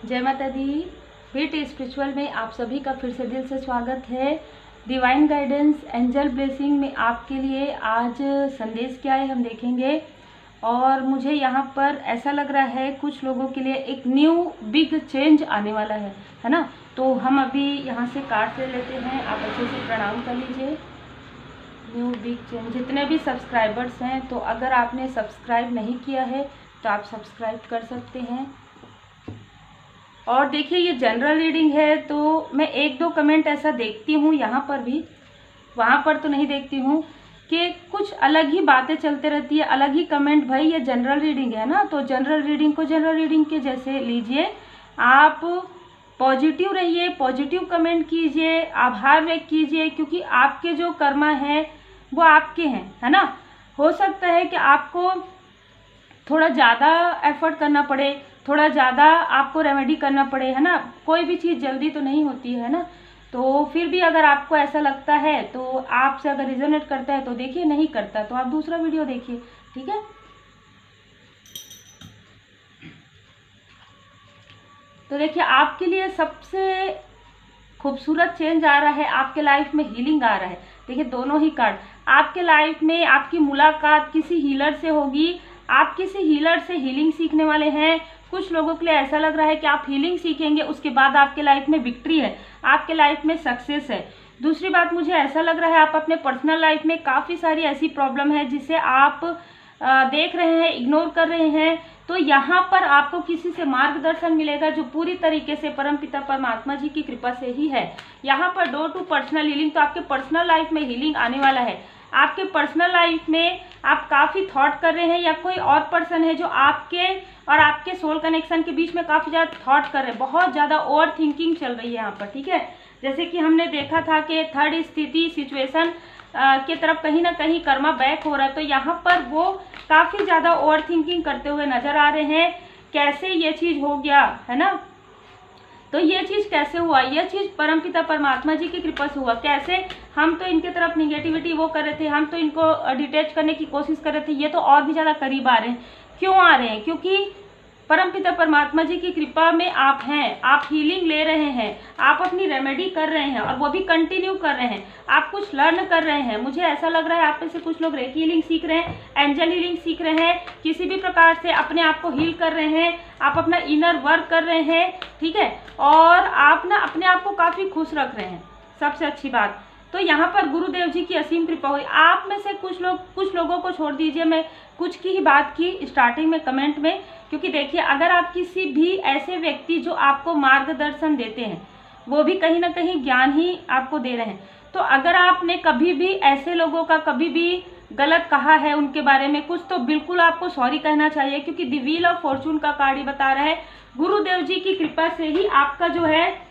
जय माता दी। Hit spiritual में आप सभी का फिर से दिल से स्वागत है। डिवाइन गाइडेंस एंजल ब्लेसिंग में आपके लिए आज संदेश क्या है हम देखेंगे। और मुझे यहाँ पर ऐसा लग रहा है कुछ लोगों के लिए एक न्यू बिग चेंज आने वाला है ना। तो हम अभी यहाँ से कार्ड ले लेते हैं, आप अच्छे से प्रणाम कर लीजिए। न्यू बिग चेंज, जितने भी सब्सक्राइबर्स हैं, तो अगर आपने सब्सक्राइब नहीं किया है तो आप सब्सक्राइब कर सकते हैं। और देखिए ये जनरल रीडिंग है, तो मैं एक दो कमेंट ऐसा देखती हूँ यहाँ पर भी, वहाँ पर तो नहीं देखती हूँ कि कुछ अलग ही बातें चलते रहती है, अलग ही कमेंट। भाई ये जनरल रीडिंग है ना, तो जनरल रीडिंग को जनरल रीडिंग के जैसे लीजिए। आप पॉजिटिव रहिए, पॉजिटिव कमेंट कीजिए, आभार व्यक्त कीजिए, क्योंकि आपके जो कर्मा हैं वो आपके हैं, है ना। हो सकता है कि आपको थोड़ा ज़्यादा एफर्ट करना पड़े, थोड़ा ज़्यादा आपको रेमेडी करना पड़े, है ना। कोई भी चीज़ जल्दी तो नहीं होती है ना। तो फिर भी अगर आपको ऐसा लगता है, तो आपसे अगर रिजोनेट करता है तो देखिए, नहीं करता तो आप दूसरा वीडियो देखिए, ठीक है। तो देखिए आपके लिए सबसे खूबसूरत चेंज आ रहा है, आपके लाइफ में हीलिंग आ रहा है। देखिए दोनों ही कार्ड, आपके लाइफ में आपकी मुलाकात किसी हीलर से होगी, आप किसी हीलर से हीलिंग सीखने वाले हैं। कुछ लोगों के लिए ऐसा लग रहा है कि आप हीलिंग सीखेंगे, उसके बाद आपके लाइफ में विक्ट्री है, आपके लाइफ में सक्सेस है। दूसरी बात, मुझे ऐसा लग रहा है आप अपने पर्सनल लाइफ में काफ़ी सारी ऐसी प्रॉब्लम है जिसे आप देख रहे हैं, इग्नोर कर रहे हैं। तो यहाँ पर आपको किसी से मार्गदर्शन मिलेगा जो पूरी तरीके से परमपिता परमात्मा जी की कृपा से ही है। यहाँ पर डोर टू पर्सनल हीलिंग, तो आपके पर्सनल लाइफ में हीलिंग आने वाला है। आपके पर्सनल लाइफ में आप काफ़ी थॉट कर रहे हैं, या कोई और पर्सन है जो आपके और आपके सोल कनेक्शन के बीच में काफ़ी ज़्यादा थॉट कर रहे हैं, बहुत ज़्यादा ओवर थिंकिंग चल रही है यहाँ पर, ठीक है। जैसे कि हमने देखा था कि थर्ड स्थिति सिचुएशन के तरफ कहीं ना कहीं कर्मा बैक हो रहा है, तो यहाँ पर वो काफ़ी ज़्यादा ओवर थिंकिंग करते हुए नजर आ रहे हैं। कैसे ये चीज़ हो गया, है ना। तो ये चीज़ कैसे हुआ, ये चीज़ परमपिता परमात्मा जी की कृपा से हुआ। कैसे, हम तो इनके तरफ निगेटिविटी वो कर रहे थे, हम तो इनको डिटैच करने की कोशिश कर रहे थे, ये तो और भी ज़्यादा करीब आ रहे हैं। क्यों आ रहे हैं? क्योंकि परमपिता परमात्मा जी की कृपा में आप हैं, आप हीलिंग ले रहे हैं, आप अपनी रेमेडी कर रहे हैं, और वो भी कंटिन्यू कर रहे हैं। आप कुछ लर्न कर रहे हैं। मुझे ऐसा लग रहा है आप में से कुछ लोग रेकी हीलिंग सीख रहे हैं, एंजल हीलिंग सीख रहे हैं, किसी भी प्रकार से अपने आप को हील कर रहे हैं, आप अपना इनर वर्क कर रहे हैं, ठीक है। और आप ना अपने आप को काफ़ी खुश रख रहे हैं, सबसे अच्छी बात। तो यहाँ पर गुरुदेव जी की असीम कृपा हुई। आप में से कुछ लोगों को छोड़ दीजिए, मैं कुछ की ही बात की स्टार्टिंग में कमेंट में, क्योंकि देखिए अगर आप किसी भी ऐसे व्यक्ति जो आपको मार्गदर्शन देते हैं, वो भी कहीं ना कहीं ज्ञान ही आपको दे रहे हैं, तो अगर आपने कभी भी ऐसे लोगों का कभी भी गलत कहा है उनके बारे में कुछ, तो बिल्कुल आपको सॉरी कहना चाहिए, क्योंकि द व्हील ऑफ फॉर्चून का कार्ड ही बता रहा है गुरुदेव जी की कृपा से ही आपका जो है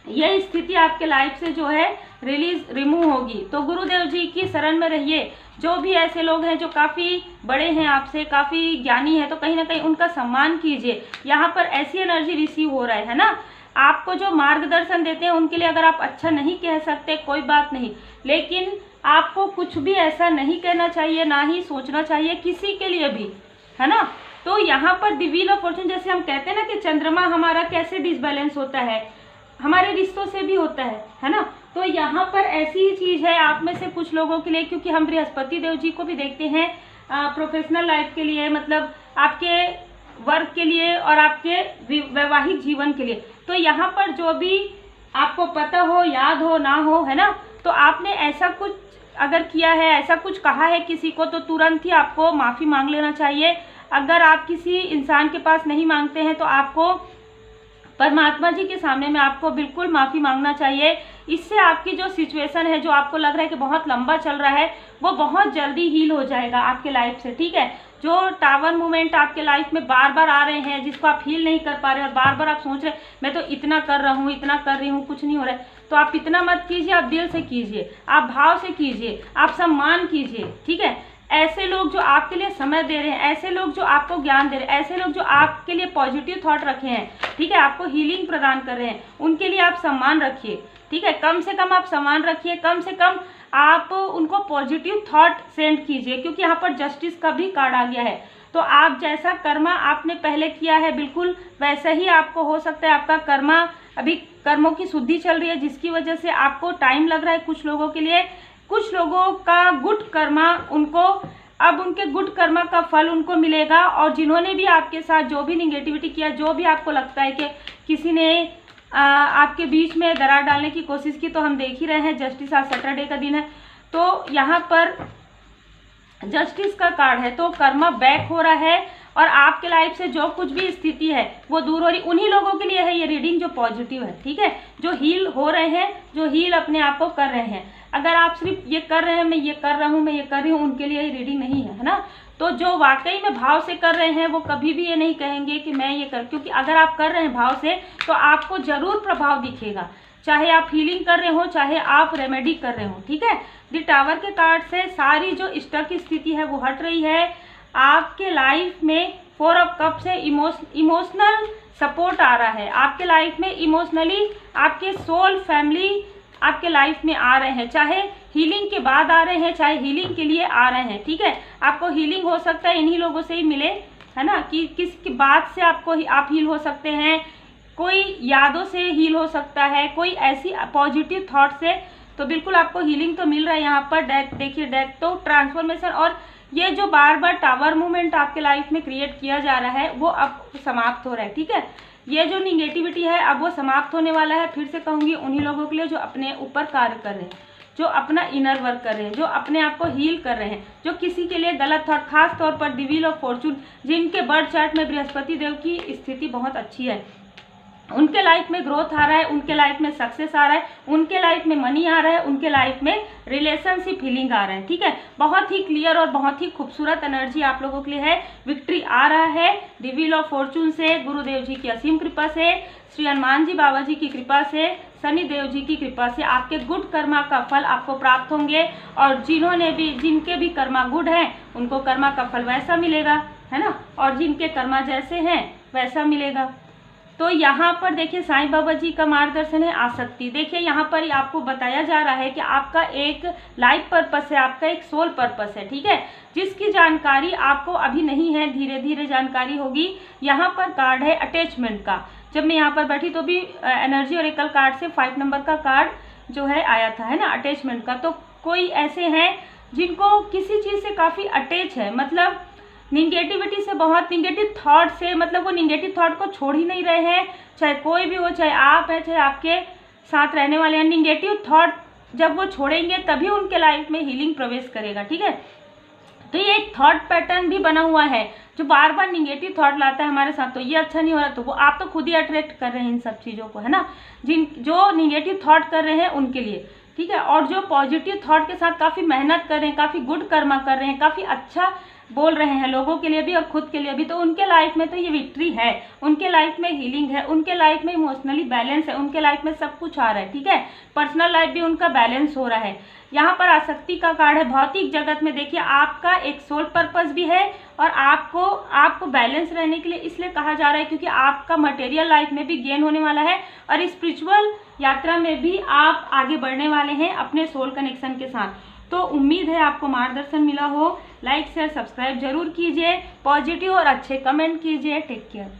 यह स्थिति आपके लाइफ से जो है रिमूव होगी। तो गुरुदेव जी की शरण में रहिए। जो भी ऐसे लोग हैं जो काफ़ी बड़े हैं आपसे, काफ़ी ज्ञानी है, तो कहीं ना कहीं उनका सम्मान कीजिए। यहाँ पर ऐसी एनर्जी रिसीव हो रहा है ना। आपको जो मार्गदर्शन देते हैं उनके लिए अगर आप अच्छा नहीं कह सकते कोई बात नहीं, लेकिन आपको कुछ भी ऐसा नहीं कहना चाहिए, ना ही सोचना चाहिए किसी के लिए भी, है ना। तो यहाँ पर द व्हील ऑफ फॉर्चून, जैसे हम कहते हैं ना कि चंद्रमा हमारा कैसे डिसबैलेंस होता है, हमारे रिश्तों से भी होता है ना। तो यहाँ पर ऐसी ही चीज़ है आप में से कुछ लोगों के लिए, क्योंकि हम बृहस्पति देव जी को भी देखते हैं प्रोफेशनल लाइफ के लिए, मतलब आपके वर्क के लिए और आपके वैवाहिक जीवन के लिए। तो यहाँ पर जो भी आपको पता हो, याद हो, ना हो, है ना, तो आपने ऐसा कुछ अगर किया है, ऐसा कुछ कहा है किसी को, तो तुरंत ही आपको माफ़ी मांग लेना चाहिए। अगर आप किसी इंसान के पास नहीं मांगते हैं तो आपको परमात्मा जी के सामने में आपको बिल्कुल माफ़ी मांगना चाहिए। इससे आपकी जो सिचुएशन है, जो आपको लग रहा है कि बहुत लंबा चल रहा है, वो बहुत जल्दी हील हो जाएगा आपके लाइफ से, ठीक है। जो टावर मूवमेंट आपके लाइफ में बार बार आ रहे हैं, जिसको आप हील नहीं कर पा रहे, और बार बार आप सोच रहे मैं तो इतना कर रहा हूँ, इतना कर रही हूँ, कुछ नहीं हो रहा है, तो आप इतना मत कीजिए। आप दिल से कीजिए, आप भाव से कीजिए, आप सम्मान कीजिए, ठीक है। ऐसे लोग जो आपके लिए समय दे रहे हैं, ऐसे लोग जो आपको ज्ञान दे रहे हैं, ऐसे लोग जो आपके लिए पॉजिटिव थॉट रखे हैं, ठीक है, आपको हीलिंग प्रदान कर रहे हैं, उनके लिए आप सम्मान रखिए, ठीक है। कम से कम आप सम्मान रखिए, कम से कम आप उनको पॉजिटिव थॉट सेंड कीजिए, क्योंकि यहाँ पर जस्टिस का भी कार्ड आ गया है। तो आप जैसा कर्मा आपने पहले किया है बिल्कुल वैसा ही आपको हो सकता है। आपका कर्मा अभी कर्मों की शुद्धि चल रही है, जिसकी वजह से आपको टाइम लग रहा है कुछ लोगों के लिए। कुछ लोगों का गुड कर्मा उनको अब उनके गुड कर्मा का फल उनको मिलेगा। और जिन्होंने भी आपके साथ जो भी निगेटिविटी किया, जो भी आपको लगता है कि किसी ने आपके बीच में दरार डालने की कोशिश की, तो हम देख ही रहे हैं जस्टिस आज सैटरडे का दिन है, तो यहाँ पर जस्टिस का कार्ड है। तो कर्मा बैक हो रहा है और आपके लाइफ से जो कुछ भी स्थिति है वो दूर हो रही। उन्हीं लोगों के लिए है ये रीडिंग जो पॉजिटिव है, ठीक है, जो हील हो रहे हैं, जो हील अपने आप को कर रहे हैं। अगर आप सिर्फ ये कर रहे हैं, मैं ये कर रहा हूँ, मैं ये कर रही हूँ, उनके लिए ये रीडिंग नहीं है ना। तो जो वाकई में भाव से कर रहे हैं वो कभी भी ये नहीं कहेंगे कि मैं ये कर, क्योंकि अगर आप कर रहे हैं भाव से तो आपको जरूर प्रभाव दिखेगा, चाहे आप हीलिंग कर रहे हो, चाहे आप रेमेडी कर रहे हो, ठीक है। द टावर के कार्ड से सारी जो स्टक की स्थिति है वो हट रही है। आपके लाइफ में 4 ऑफ कप से इमोशनल सपोर्ट आ रहा है। आपके लाइफ में इमोशनली आपके सोल फैमिली आपके लाइफ में आ रहे हैं, चाहे हीलिंग के बाद आ रहे हैं, चाहे हीलिंग के लिए आ रहे हैं, ठीक है। आपको हीलिंग हो सकता है इन्हीं लोगों से ही मिले, है ना, कि किसकी बात से आपको आप हील हो सकते हैं, कोई यादों से हील हो सकता है, कोई ऐसी पॉजिटिव थॉट से। तो बिल्कुल आपको हीलिंग तो मिल रहा है। यहाँ पर डेथ देखिए, डेथ तो ट्रांसफॉर्मेशन, और ये जो बार बार टावर मूवमेंट आपके लाइफ में क्रिएट किया जा रहा है वो अब समाप्त हो रहा है, ठीक है। ये जो निगेटिविटी है अब वो समाप्त होने वाला है। फिर से कहूँगी उन्हीं लोगों के लिए जो अपने ऊपर कार्य कर रहे हैं, जो अपना इनर वर्क कर रहे हैं, जो अपने आप को हील कर रहे हैं, जो किसी के लिए गलत थॉट, खास तौर पर द व्हील ऑफ फॉर्चून, जिनके बर्थ चार्ट में बृहस्पति देव की स्थिति बहुत अच्छी है, उनके लाइफ में ग्रोथ आ रहा है, उनके लाइफ में सक्सेस आ रहा है, उनके लाइफ में मनी आ रहा है, उनके लाइफ में रिलेशनशिप हीलिंग आ रहा है, ठीक है। बहुत ही क्लियर और बहुत ही खूबसूरत एनर्जी आप लोगों के लिए है। विक्ट्री आ रहा है द व्हील ऑफ फॉर्चून से, गुरुदेव जी की असीम कृपा से, श्री हनुमान जी बाबा जी की कृपा से, शनि देव जी की कृपा से आपके गुड कर्मा का फल आपको प्राप्त होंगे। और जिनके भी कर्मा गुड हैं उनको कर्मा का फल वैसा मिलेगा, है ना, और जिनके कर्मा जैसे हैं वैसा मिलेगा। तो यहाँ पर देखिए साईं बाबा जी का मार्गदर्शन है, आसक्ति। देखिए यहाँ पर आपको बताया जा रहा है कि आपका एक लाइफ पर्पस है, आपका एक सोल पर्पस है, ठीक है, जिसकी जानकारी आपको अभी नहीं है, धीरे धीरे जानकारी होगी। यहाँ पर कार्ड है अटैचमेंट का। जब मैं यहाँ पर बैठी तो भी एनर्जी और एकल कार्ड से 5 नंबर का कार्ड जो है आया था, है ना, अटैचमेंट का। तो कोई ऐसे हैं जिनको किसी चीज़ से काफ़ी अटैच है, मतलब निगेटिविटी से, बहुत निगेटिव थॉट से, मतलब वो निगेटिव थॉट को छोड़ ही नहीं रहे हैं, चाहे कोई भी हो, चाहे आप है, चाहे आपके साथ रहने वाले हैं। निगेटिव थॉट जब वो छोड़ेंगे तभी उनके लाइफ में हीलिंग प्रवेश करेगा, ठीक है। तो ये एक थॉट पैटर्न भी बना हुआ है जो बार बार निगेटिव थॉट लाता है हमारे साथ, तो ये अच्छा नहीं हो रहा, तो वो आप तो खुद ही अट्रैक्ट कर रहे हैं इन सब चीज़ों को, है ना, जो निगेटिव थॉट कर रहे हैं उनके लिए, ठीक है। और जो पॉजिटिव थॉट के साथ काफ़ी मेहनत कर रहे हैं, काफ़ी गुड कर्मा कर रहे हैं, काफ़ी अच्छा बोल रहे हैं लोगों के लिए भी और खुद के लिए भी, तो उनके लाइफ में तो ये विक्ट्री है, उनके लाइफ में हीलिंग है, उनके लाइफ में इमोशनली बैलेंस है, उनके लाइफ में सब कुछ आ रहा है, ठीक है। पर्सनल लाइफ भी उनका बैलेंस हो रहा है। यहाँ पर आसक्ति का कार्ड है। भौतिक जगत में देखिए आपका एक सोल पर्पस भी है और आपको बैलेंस रहने के लिए इसलिए कहा जा रहा है क्योंकि आपका मटेरियल लाइफ में भी गेन होने वाला है और स्पिरिचुअल यात्रा में भी आप आगे बढ़ने वाले हैं अपने सोल कनेक्शन के साथ। तो उम्मीद है आपको मार्गदर्शन मिला हो। लाइक शेयर सब्सक्राइब जरूर कीजिए, पॉजिटिव और अच्छे कमेंट कीजिए। Take care.